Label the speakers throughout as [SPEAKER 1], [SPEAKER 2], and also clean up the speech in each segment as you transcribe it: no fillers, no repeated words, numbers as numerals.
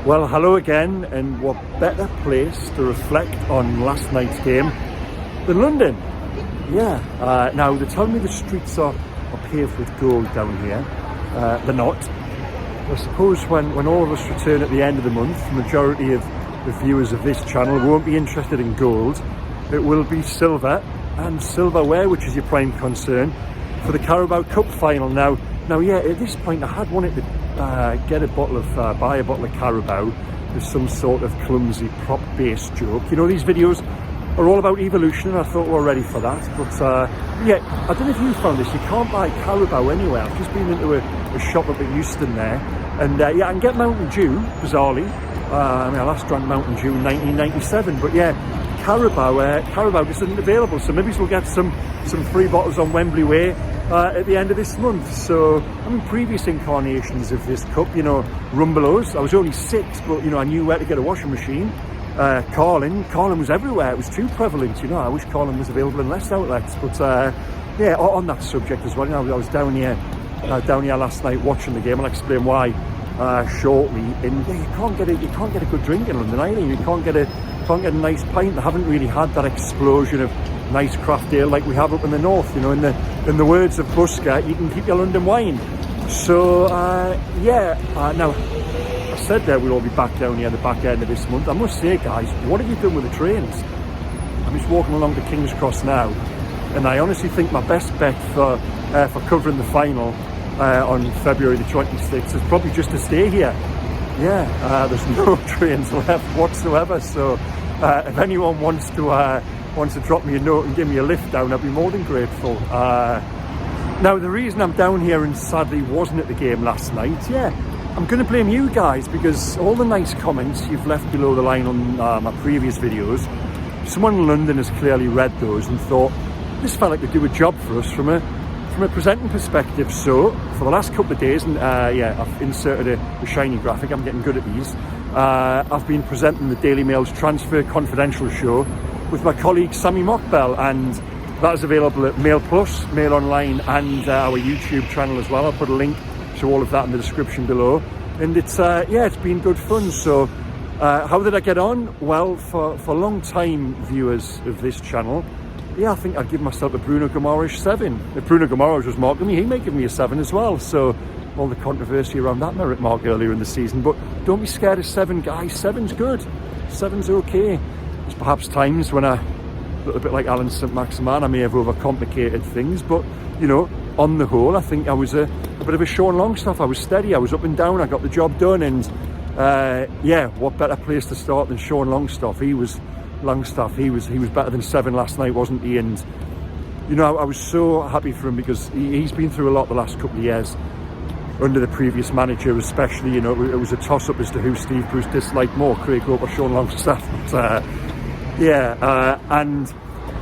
[SPEAKER 1] Well, hello again, and what better place to reflect on last night's game than London? Yeah, now they tell me the streets are paved with gold down here. They're not. I suppose when all of us return at the end of the month, the majority of the viewers of this channel won't be interested in gold. It will be silver and silverware, which is your prime concern for the Carabao Cup final. Now, yeah, at this point I had wanted to buy a bottle of Carabao with some sort of clumsy prop-based joke. You know, these videos are all about evolution, and I thought we were ready for that. But yeah, I don't know if you found this. You can't buy Carabao anywhere. I've just been into a shop up at Euston there, and yeah, I can get Mountain Dew, bizarrely. I last drank Mountain Dew in 1997, but yeah, Carabao just isn't available. So maybe we'll get some free bottles on Wembley Way at the end of this month. So previous incarnations of this cup, you know, Rumbelows. I was only 6, but you know, I knew where to get a washing machine. Carlin was everywhere. It was too prevalent, you know. I wish Carlin was available in less outlets. But yeah, on that subject as well, you know, I was down here last night watching the game. I'll explain why shortly. And yeah, you can't get a good drink in London either. You can't get a nice pint. They haven't really had that explosion of nice craft ale like we have up in the north. You know, in the words of Busker, you can keep your London wine. So yeah, now I said that we'll all be back down here at the back end of this month. I must say, guys, what have you done with the trains? I'm just walking along to King's Cross now, and I honestly think my best bet for covering the final on February the 26th is probably just to stay here. Yeah, there's no trains left whatsoever. So if anyone wants to drop me a note and give me a lift down, I'd be more than grateful. Now, the reason I'm down here and sadly wasn't at the game last night, yeah, I'm going to blame you guys, because all the nice comments you've left below the line on my previous videos, someone in London has clearly read those and thought, this fella could do a job for us from a presenting perspective. So for the last couple of days, and yeah, I've inserted a shiny graphic, I'm getting good at these, I've been presenting the Daily Mail's Transfer Confidential show with my colleague Sammy Mockbell, and that is available at Mail Plus, Mail Online, and our YouTube channel as well. I'll put a link to all of that in the description below. And it's yeah, it's been good fun. So how did I get on? Well, for long time viewers of this channel, yeah, I think I'd give myself a Bruno Guimaraes 7. If Bruno Guimaraes was marking me, he may give me a 7 as well. So all the controversy around that merit mark earlier in the season, but don't be scared of 7, guys. 7's good. 7's okay. There's perhaps times when a little bit like Alan St Maximan, I may have overcomplicated things, but you know, on the whole, I think I was a bit of a Sean Longstaff. I was steady, I was up and down, I got the job done, and yeah, what better place to start than Sean Longstaff? He was better than 7 last night, wasn't he? And you know, I was so happy for him, because he's been through a lot the last couple of years under the previous manager, especially. You know, it was a toss-up as to who Steve Bruce disliked more, Craig Hope or Sean Longstaff. But yeah, and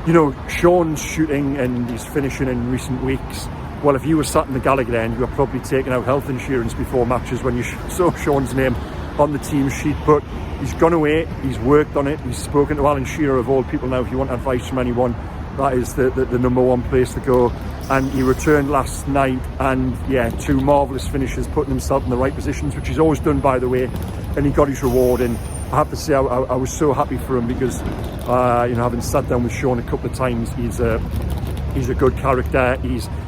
[SPEAKER 1] you know, Sean's shooting and he's finishing in recent weeks. Well, if you were sat in the Gallagher end, you were probably taking out health insurance before matches when you saw Sean's name on the team sheet. But he's gone away, he's worked on it, he's spoken to Alan Shearer of all people now. If you want advice from anyone, that is the number one place to go. And he returned last night, and yeah, 2 marvellous finishes, putting himself in the right positions, which he's always done, by the way, and he got his reward. And I have to say, I was so happy for him, because you know, having sat down with Sean a couple of times, he's a good character.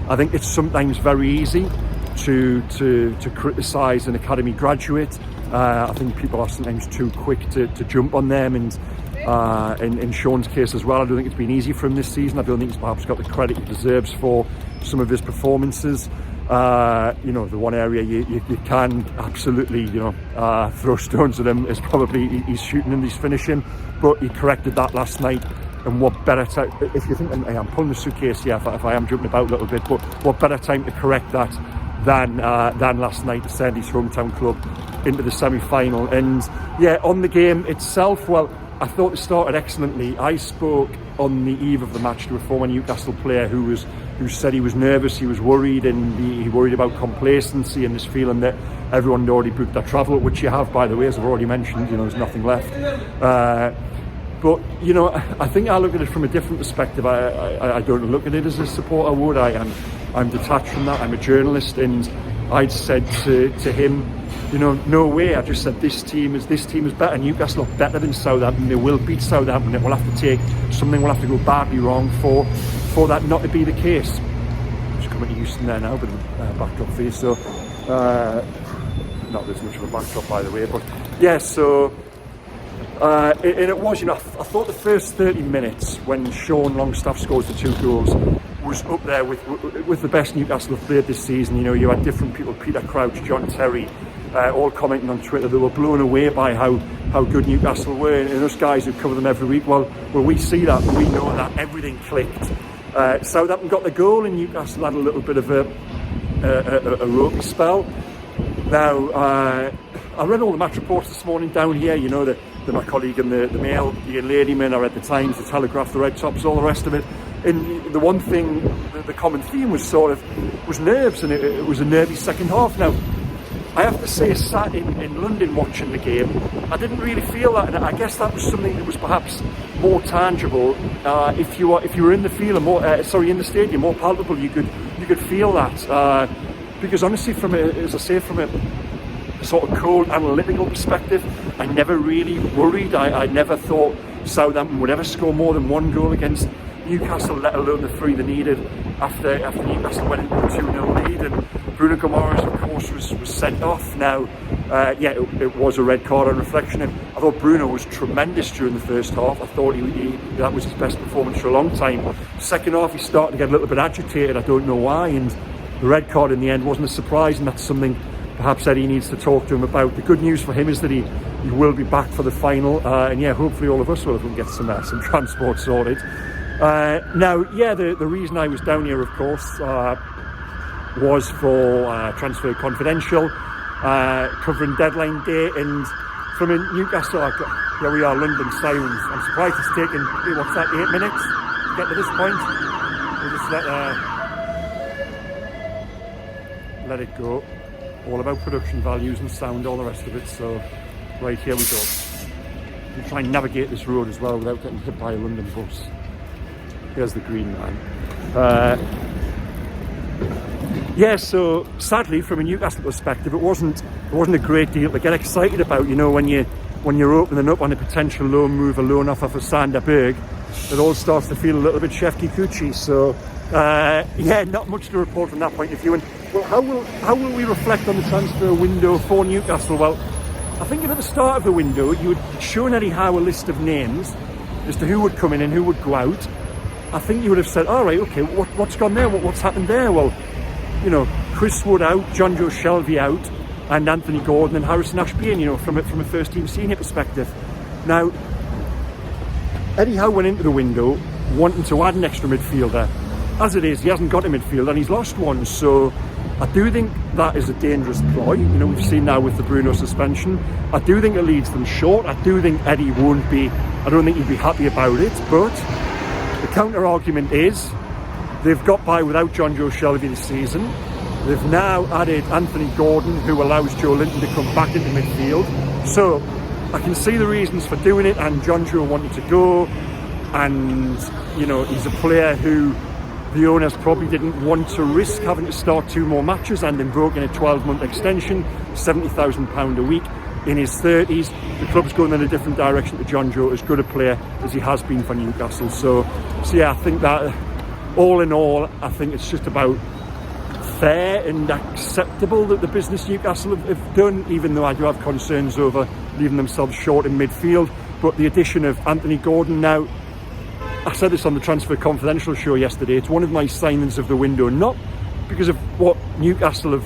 [SPEAKER 1] I think it's sometimes very easy to criticise an academy graduate. I think people are sometimes too quick to jump on them, and in Sean's case as well, I don't think it's been easy for him this season. I don't think he's perhaps got the credit he deserves for some of his performances. You know, the one area you can absolutely, you know, throw stones at him is probably his shooting and his finishing, but he corrected that last night. And what better time, if you think, and I'm pulling the suitcase here if I am jumping about a little bit, but what better time to correct that than last night to send his hometown club into the semi-final. And yeah, on the game itself, well, I thought it started excellently. I spoke on the eve of the match to a former Newcastle player who said he was nervous, he was worried, and he worried about complacency and this feeling that everyone had already booked their travel, which you have, by the way, as I've already mentioned. You know, there's nothing left. But you know, I think I look at it from a different perspective. I don't look at it as a supporter would. I'm detached from that. I'm a journalist, and I'd said to him, you know, no way. I just said this team is better. Newcastle are better than Southampton. They will beat Southampton. It will have to take something. Will have to go badly wrong for that not to be the case. Just coming to Houston there now, but backdrop for you. So not as much of a backdrop, by the way, but yeah. So and it was, you know, I thought the first 30 minutes when Sean Longstaff scores the 2 goals was up there with the best Newcastle have played this season. You know, you had different people, Peter Crouch, John Terry, all commenting on Twitter. They were blown away by how good Newcastle were, and us guys who cover them every week, well we see that, we know that everything clicked. Southampton got the goal and Newcastle had a little bit of a ropey spell. Now, I read all the match reports this morning down here, you know, my colleague in the Mail, Ian Ladyman, I read the Times, the Telegraph, the Red Tops, all the rest of it. And the one thing, the common theme was nerves, and it was a nervy second half. Now, I have to say, sat in London watching the game, I didn't really feel that, and I guess that was something that was perhaps more tangible. If you were in the field, in the stadium, more palpable, you could feel that. Because honestly, from a sort of cold analytical perspective, I never really worried. I never thought Southampton would ever score more than 1 goal against Newcastle, let alone the 3 they needed after Newcastle went into a 2-0 lead, and Bruno Guimaraes, of course, was sent off. Now, it was a red card on reflection, and I thought Bruno was tremendous during the first half. I thought that was his best performance for a long time. Second half, he started to get a little bit agitated. I don't know why, and the red card in the end wasn't a surprise, and that's something perhaps Eddie needs to talk to him about. The good news for him is that he will be back for the final, and yeah, hopefully all of us will, if we can get some transport sorted. Now, the reason I was down here, of course, was for Transfer Confidential, covering deadline day, and from Newcastle, here we are, London Sirens. I'm surprised it's taken, 8 minutes to get to this point. We'll just let it go. All about production values and sound, all the rest of it. So, right, here we go. We'll try and navigate this road as well without getting hit by a London bus. Here's the green line. So sadly, from a Newcastle perspective, it wasn't a great deal to get excited about. You know, when you're opening up on a potential loan move, a loan offer for Sander Berg, it all starts to feel a little bit chef kikuchi. So not much to report from that point of view. And well, how will we reflect on the transfer window for Newcastle? Well, I think at the start of the window, you had shown Eddie Howe a list of names as to who would come in and who would go out. I think you would have said, all right, okay, what's gone there? What's happened there? Well, you know, Chris Wood out, John Joe Shelby out, and Anthony Gordon and Harrison Ashby in, you know, from a first team senior perspective. Now, Eddie Howe went into the window wanting to add an extra midfielder. As it is, he hasn't got a midfielder and he's lost one. So I do think that is a dangerous ploy. You know, we've seen now with the Bruno suspension. I do think it leads them short. I do think Eddie I don't think he'd be happy about it, but the counter argument is they've got by without John Joe Shelby this season. They've now added Anthony Gordon, who allows Joe Linton to come back into midfield. So I can see the reasons for doing it, and John Joe wanted to go, and you know, he's a player who the owners probably didn't want to risk having to start 2 more matches and then broke in a 12-month extension, £70,000 a week. In his 30s, the club's going in a different direction to John Joe, as good a player as he has been for Newcastle. So yeah, I think that all in all, I think it's just about fair and acceptable that the business Newcastle have done, even though I do have concerns over leaving themselves short in midfield. But the addition of Anthony Gordon now, I said this on the Transfer Confidential show yesterday, it's one of my signings of the window, not because of what Newcastle have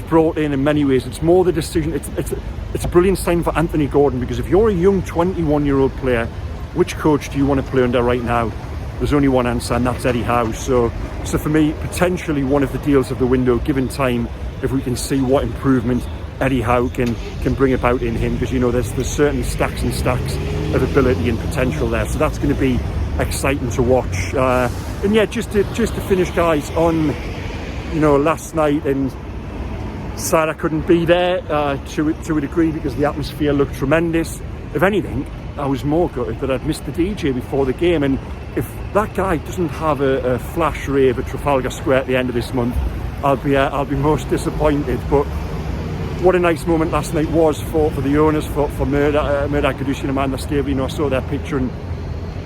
[SPEAKER 1] brought in many ways. It's more the decision. It's a brilliant sign for Anthony Gordon, because if you're a young 21-year-old player, which coach do you want to play under right now? There's only one answer, and that's Eddie Howe. So for me, potentially one of the deals of the window, given time, if we can see what improvement Eddie Howe can bring about in him, because you know there's certainly stacks and stacks of ability and potential there. So that's going to be exciting to watch. And yeah, just to finish, guys, on last night, and sad I couldn't be there to a degree, because the atmosphere looked tremendous. If anything, I was more gutted that I'd missed the DJ before the game, and if that guy doesn't have a flash rave at Trafalgar Square at the end of this month, I'll be most disappointed. But what a nice moment last night was for the owners, for Murdoch Caducean and Amanda Stable. You know, I saw their picture, and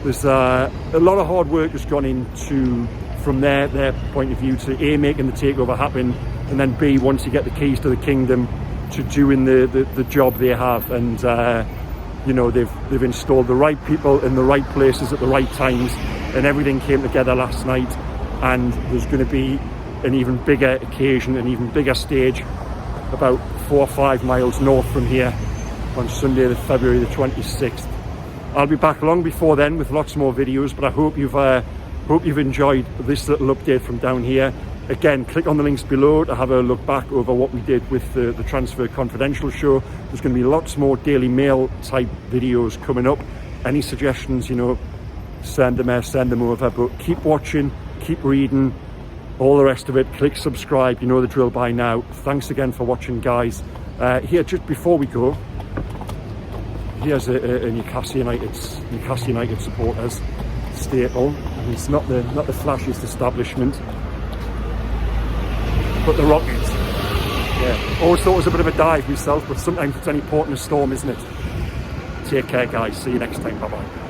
[SPEAKER 1] there's a lot of hard work has gone into, from their point of view, to A, making the takeover happen, and then B, once you get the keys to the kingdom, to doing the job they have. And you know, they've installed the right people in the right places at the right times, and everything came together last night. And there's going to be an even bigger occasion, an even bigger stage, about 4 or 5 miles north from here on Sunday, February the 26th. I'll be back long before then with lots more videos, but I hope you've enjoyed this little update from down here. Again, click on the links below to have a look back over what we did with the Transfer Confidential show. There's going to be lots more Daily Mail type videos coming up. Any suggestions, you know, send them over. But keep watching, keep reading, all the rest of it. Click subscribe, you know the drill by now. Thanks again for watching, guys. Here, just before we go, here's a Newcastle United supporters staple. And it's not the flashiest establishment, but the Rockets. Yeah, always thought it was a bit of a dive myself, but sometimes it's any port in a storm, isn't it? Take care, guys. See you next time. Bye bye.